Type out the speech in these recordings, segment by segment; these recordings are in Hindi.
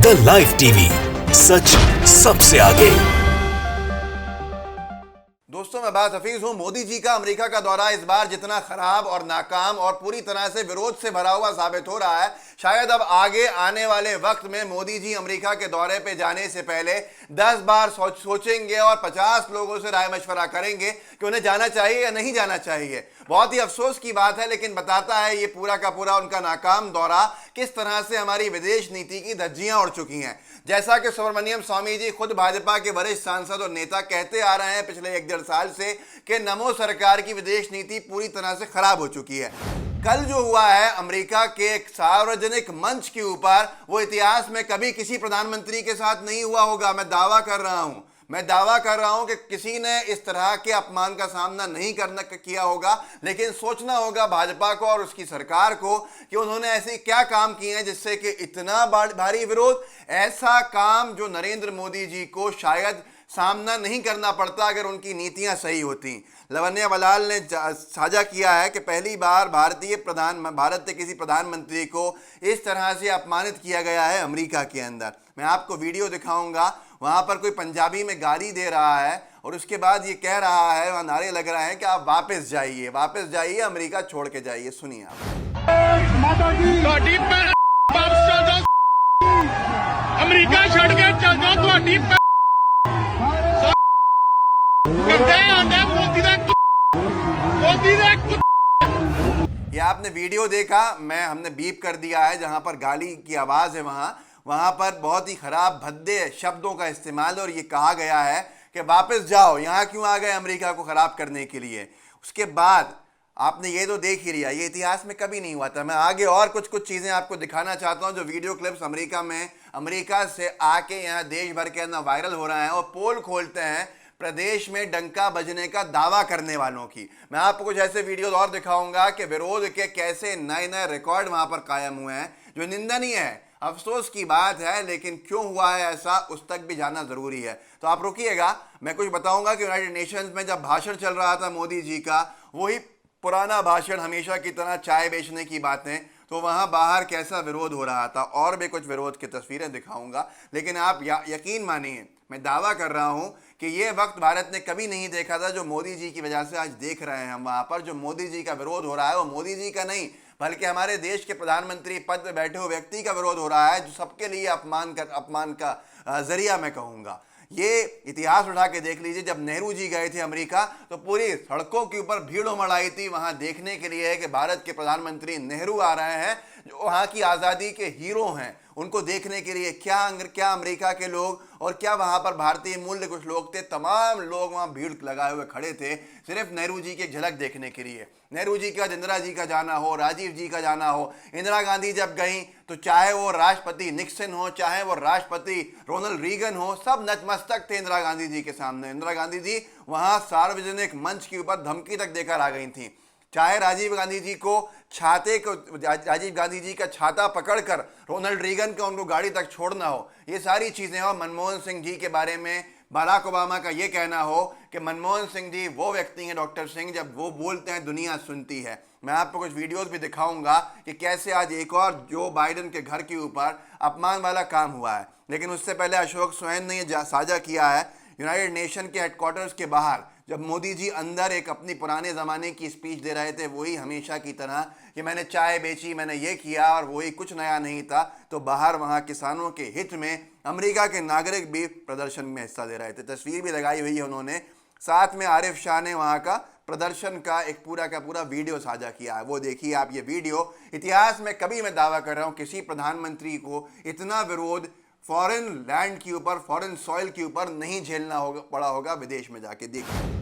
द लाइव टीवी, सच सबसे आगे। दोस्तों, मैं बात हफीज हूं। मोदी जी का अमेरिका का दौरा इस बार जितना खराब और नाकाम और पूरी तरह से विरोध से भरा हुआ साबित हो रहा है, शायद अब आगे आने वाले वक्त में मोदी जी अमेरिका के दौरे पे जाने से पहले 10 बार सोचेंगे और 50 लोगों से राय मशवरा करेंगे कि उन्हें जाना चाहिए या नहीं जाना चाहिए। बहुत ही अफसोस की बात है, लेकिन बताता है ये पूरा का पूरा उनका नाकाम दौरा किस तरह से हमारी विदेश नीति की धज्जियां उड़ चुकी हैं। जैसा कि सुब्रमण्यम स्वामी जी खुद भाजपा के वरिष्ठ सांसद और नेता कहते आ रहे हैं पिछले 1-1.5 साल से कि नमो सरकार की विदेश नीति पूरी तरह से खराब हो चुकी है। कल जो हुआ है अमेरिका के एक सार्वजनिक मंच के ऊपर, वो इतिहास में कभी किसी प्रधानमंत्री के साथ नहीं हुआ होगा। मैं दावा कर रहा हूं कि किसी ने इस तरह के अपमान का सामना नहीं किया होगा। लेकिन सोचना होगा भाजपा को और उसकी सरकार को कि उन्होंने ऐसे क्या काम किए हैं जिससे कि इतना भारी विरोध, ऐसा काम जो नरेंद्र मोदी जी को शायद सामना नहीं करना पड़ता अगर उनकी नीतियां सही होती। लवन्या बलाल ने साझा किया है कि पहली बार भारत के किसी प्रधानमंत्री को इस तरह से अपमानित किया गया है अमेरिका के अंदर। मैं आपको वीडियो दिखाऊंगा, वहां पर कोई पंजाबी में गाली दे रहा है और उसके बाद ये कह रहा है, वहां नारे लग रहे हैं कि आप वापस जाइए, अमेरिका छोड़ के जाइए। सुनिए आप। अमेरिका छोड़ के चल जाओ। ये आपने वीडियो देखा, हमने बीप कर दिया है जहां पर गाली की आवाज है, वहां पर बहुत ही खराब भद्दे शब्दों का इस्तेमाल, और ये कहा गया है कि वापस जाओ, यहां क्यों आ गए अमेरिका को खराब करने के लिए। उसके बाद आपने ये तो देख ही लिया, ये इतिहास में कभी नहीं हुआ था। मैं आगे और कुछ चीजें आपको दिखाना चाहता हूं जो वीडियो क्लिप्स अमेरिका से आके यहाँ देश भर के अंदर वायरल हो रहे हैं और पोल खोलते हैं प्रदेश में डंका बजने का दावा करने वालों की। मैं आपको कुछ ऐसे वीडियो और दिखाऊंगा कि विरोध के कैसे नए रिकॉर्ड वहां पर कायम हुए हैं, जो निंदनीय है, अफसोस की बात है। लेकिन क्यों हुआ है ऐसा, उस तक भी जाना जरूरी है। तो आप रुकिएगा, मैं कुछ बताऊंगा कि यूनाइटेड नेशंस में जब भाषण चल रहा था मोदी जी का, वही पुराना भाषण, हमेशा की तरह चाय बेचने की बातें, तो वहां बाहर कैसा विरोध हो रहा था। और भी कुछ विरोध की तस्वीरें दिखाऊंगा। लेकिन आप यकीन मानिए, मैं दावा कर रहा हूं कि ये वक्त भारत ने कभी नहीं देखा था जो मोदी जी की वजह से आज देख रहे हैं हम। वहां पर जो मोदी जी का विरोध हो रहा है वो मोदी जी का नहीं, बल्कि हमारे देश के प्रधानमंत्री पद पर बैठे हुए व्यक्ति का विरोध हो रहा है, जो सबके लिए अपमान का जरिया मैं कहूंगा। ये इतिहास उठा के देख लीजिए, जब नेहरू जी गए थे अमेरिका तो पूरी सड़कों के ऊपर भीड़ उमड़ आई थी वहां देखने के लिए कि भारत के प्रधानमंत्री नेहरू आ रहे हैं, जो वहां की आज़ादी के हीरो हैं। उनको देखने के लिए क्या अमेरिका के लोग और क्या वहां पर भारतीय मूल्य कुछ लोग थे, तमाम लोग वहां भीड़ लगाए हुए खड़े थे सिर्फ नेहरू जी की झलक देखने के लिए। नेहरू जी का, इंदिरा जी का जाना हो, राजीव जी का जाना हो, इंदिरा गांधी जब गई तो चाहे वो राष्ट्रपति निक्सन हो, चाहे वो राष्ट्रपति रोनाल्ड रीगन हो, सब नतमस्तक थे इंदिरा गांधी जी के सामने। इंदिरा गांधी जी वहां सार्वजनिक मंच के ऊपर धमकी तक देकर आ गई थी। चाहे राजीव गांधी जी का छाता पकड़कर रोनाल्ड रीगन को उनको गाड़ी तक छोड़ना हो, ये सारी चीजें हो। मनमोहन सिंह जी के बारे में बराक ओबामा का ये कहना हो कि मनमोहन सिंह जी वो व्यक्ति हैं, डॉक्टर सिंह, जब वो बोलते हैं दुनिया सुनती है। मैं आपको कुछ वीडियोस भी दिखाऊंगा कि कैसे आज एक और जो बाइडेन के घर के ऊपर अपमान वाला काम हुआ है। लेकिन उससे पहले अशोक स्वैन ने यह साझा किया है यूनाइटेड नेशन के हेडक्वार्टर्स के बाहर, जब मोदी जी अंदर एक अपनी पुराने ज़माने की स्पीच दे रहे थे, वही हमेशा की तरह कि मैंने चाय बेची, मैंने ये किया, और वही कुछ नया नहीं था। तो बाहर वहाँ किसानों के हित में अमेरिका के नागरिक भी प्रदर्शन में हिस्सा ले रहे थे। तस्वीर भी लगाई हुई है उन्होंने, साथ में आरिफ शाह ने वहाँ का प्रदर्शन का एक पूरा का पूरा वीडियो साझा किया है, वो देखिए आप। ये वीडियो इतिहास में कभी, मैं दावा कर रहा हूँ, किसी प्रधानमंत्री को इतना विरोध फॉरेन लैंड के ऊपर, फॉरेन सॉइल के ऊपर नहीं झेलना पड़ा होगा विदेश में जाके। देखिए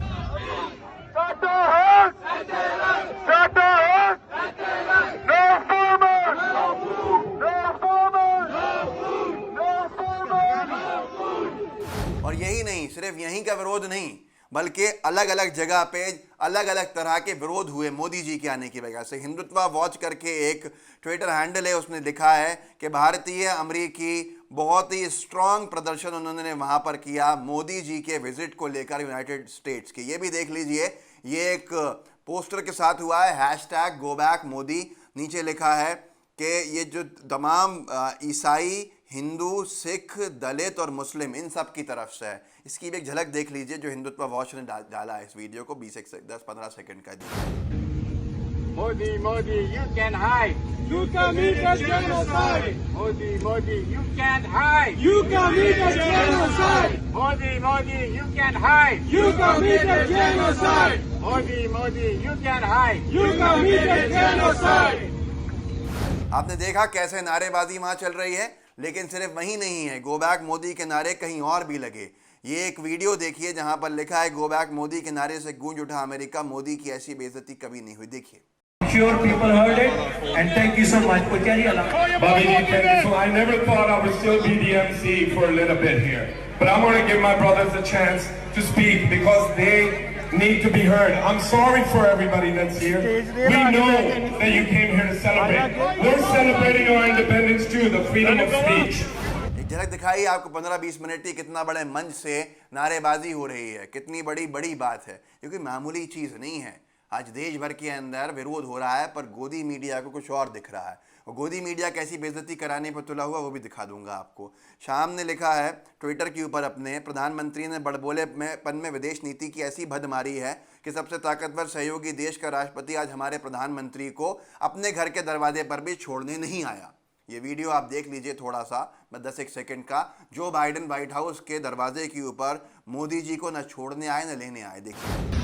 और यही नहीं, सिर्फ यहीं का विरोध नहीं, बल्कि अलग अलग जगह पे अलग अलग तरह के विरोध हुए मोदी जी के आने की वजह से। हिंदुत्व वॉच करके एक ट्विटर हैंडल है, उसने लिखा है कि भारतीय अमेरिकी बहुत ही स्ट्रांग प्रदर्शन उन्होंने वहां पर किया मोदी जी के विजिट को लेकर यूनाइटेड स्टेट्स के। ये भी देख लीजिए, ये एक पोस्टर के साथ हुआ है, #GoBackModi। नीचे लिखा है कि ये जो तमाम ईसाई हिंदू, सिख, दलित और मुस्लिम इन सब की तरफ से है। इसकी भी एक झलक देख लीजिए जो हिंदुत्व वॉच ने डाला है इस वीडियो को 10-15 सेकंड का। Modi, Modi, you can hide. You commit a genocide. Modi, Modi, you can hide. You commit a genocide. Modi, Modi, you can hide. You commit a genocide. Modi, Modi, you can hide. You commit a genocide. आपने देखा कैसे नारेबाजी वहां चल रही है, लेकिन सिर्फ वही नहीं है, गो बैक मोदी के नारे कहीं और भी लगे। ये एक वीडियो देखिए जहां पर लिखा है गो बैक मोदी के नारे से गूंज उठा अमेरिका, मोदी की ऐसी बेइज्जती कभी नहीं हुई। देखिए। Sure people heard it and thank you so much. Bobby, thank you. So I never thought I would still be the MC for a little bit here. But I'm going to give my brothers a chance to speak because they need to be heard. I'm sorry for everybody that's here. We know that you came here to celebrate. We're celebrating our independence too, the freedom of speech. एक झलक दिखाई आपको 15-20 मिनट की, कितना बड़े मंच से नारेबाजी हो रही है, कितनी बड़ी बात है, क्योंकि मामूली चीज़ नहीं है। आज देश भर के अंदर विरोध हो रहा है, पर गोदी मीडिया को कुछ और दिख रहा है, और गोदी मीडिया कैसी बेइज्जती कराने पर तुला हुआ वो भी दिखा दूंगा आपको। शाम ने लिखा है ट्विटर के ऊपर अपने, प्रधानमंत्री ने बड़बोलेपन में विदेश नीति की ऐसी भद मारी है कि सबसे ताकतवर सहयोगी देश का राष्ट्रपति आज हमारे प्रधानमंत्री को अपने घर के दरवाजे पर भी छोड़ने नहीं आया। ये वीडियो आप देख लीजिए थोड़ा सा, 10 सेकंड का, जो बाइडेन व्हाइट हाउस के दरवाजे के ऊपर मोदी जी को न छोड़ने आए न लेने आए। देखिए।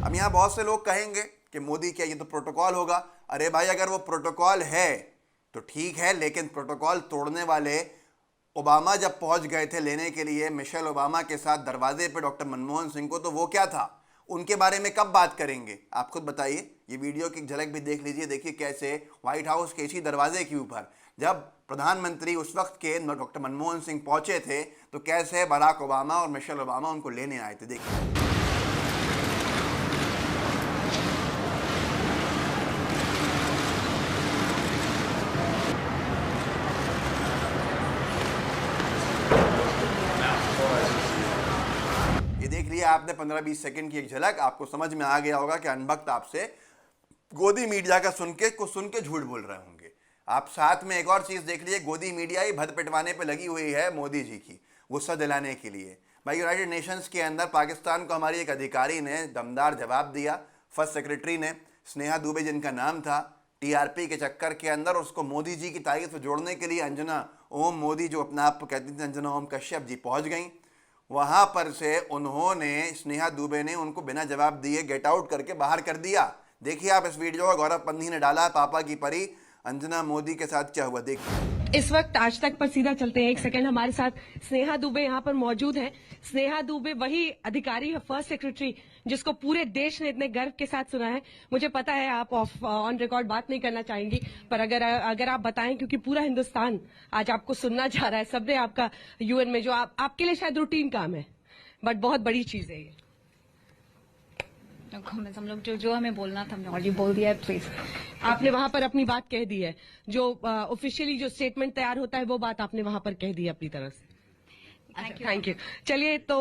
अब यहाँ बहुत से लोग कहेंगे कि मोदी क्या ये तो प्रोटोकॉल होगा। अरे भाई, अगर वो प्रोटोकॉल है तो ठीक है, लेकिन प्रोटोकॉल तोड़ने वाले ओबामा जब पहुंच गए थे लेने के लिए मिशेल ओबामा के साथ दरवाजे पे डॉक्टर मनमोहन सिंह को, तो वो क्या था, उनके बारे में कब बात करेंगे, आप खुद बताइए। ये वीडियो की झलक भी देख लीजिए। देखिए कैसे व्हाइट हाउस के इसी दरवाजे के ऊपर जब प्रधानमंत्री उस वक्त के डॉक्टर मनमोहन सिंह पहुंचे थे, तो कैसे बराक ओबामा और मिशेल ओबामा उनको लेने आए थे। देखिए। देख लिया आपने 15-20 सेकंड की एक झलक, आपको समझ में आ गया होगा कि अनभक्त आपसे गोदी मीडिया का सुन के झूठ बोल रहे होंगे। आप साथ में एक और चीज देख लीजिए, गोदी मीडिया ही भद पिटवाने पे लगी हुई है मोदी जी की, गुस्सा दिलाने के लिए। भाई, यूनाइटेड नेशंस के अंदर पाकिस्तान को हमारी एक अधिकारी ने दमदार जवाब दिया, फर्स्ट सेक्रेटरी ने, स्नेहा दुबे जिनका नाम था, टीआरपी के चक्कर के अंदर उसको मोदी जी की तारीफ से जोड़ने के लिए अंजना ओम मोदी, जो अपना आप कहती थी अंजना ओम कश्यप जी, पहुंच गई। वहां पर से उन्होंने, स्नेहा दुबे ने उनको बिना जवाब दिए गेट आउट करके बाहर कर दिया। देखिए आप इस वीडियो, गौरव पंधी ने डाला, पापा की परी अंजना मोदी के साथ क्या हुआ, देखिए। इस वक्त आज तक पर सीधा चलते हैं। एक सेकंड, हमारे साथ स्नेहा दुबे यहाँ पर मौजूद हैं। स्नेहा दुबे वही अधिकारी है, फर्स्ट सेक्रेटरी, जिसको पूरे देश ने इतने गर्व के साथ सुना है। मुझे पता है आप ऑन रिकॉर्ड बात नहीं करना चाहेंगी, पर अगर आप बताएं, क्योंकि पूरा हिंदुस्तान आज आपको सुनना चाह रहा है, सबने आपका यूएन में, जो आपके लिए शायद रूटीन काम है, बट बहुत बड़ी चीज है ये। हम लोग जो हमें बोलना था हमने ऑलरेडी बोल दिया है। प्लीज, आपने वहां पर अपनी बात कह दी है, जो ऑफिशियली जो स्टेटमेंट तैयार होता है वो बात आपने वहां पर कह दी है अपनी तरफ से। Thank you. चलिए, तो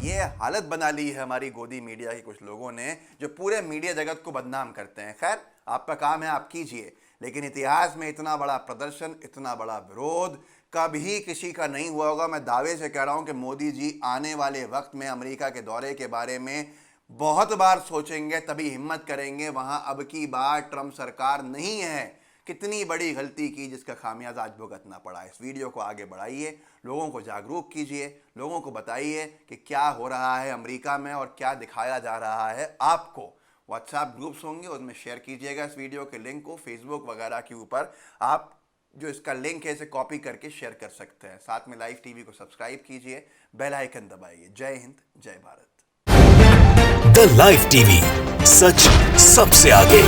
ये हालत बना ली है हमारी गोदी मीडिया के कुछ लोगों ने, जो पूरे मीडिया जगत को बदनाम करते हैं। खैर, आपका काम है, आप कीजिए, लेकिन इतिहास में इतना बड़ा प्रदर्शन, इतना बड़ा विरोध कभी किसी का नहीं हुआ होगा। मैं दावे से कह रहा हूं कि मोदी जी आने वाले वक्त में अमेरिका के दौरे के बारे में बहुत बार सोचेंगे, तभी हिम्मत करेंगे। वहां अब की बार ट्रंप सरकार नहीं है। कितनी बड़ी गलती की जिसका खामियाजा आज भुगतना पड़ा। इस वीडियो को आगे बढ़ाइए, लोगों को जागरूक कीजिए, लोगों को बताइए कि क्या हो रहा है अमेरिका में और क्या दिखाया जा रहा है आपको। व्हाट्सएप ग्रुप्स होंगे, उसमें शेयर कीजिएगा इस वीडियो के लिंक को। फेसबुक वगैरह के ऊपर आप जो इसका लिंक है इसे कॉपी करके शेयर कर सकते हैं। साथ में लाइव टीवी को सब्सक्राइब कीजिए, बेल आइकन दबाइए। जय हिंद, जय भारत। द लाइव टीवी, सच सबसे आगे।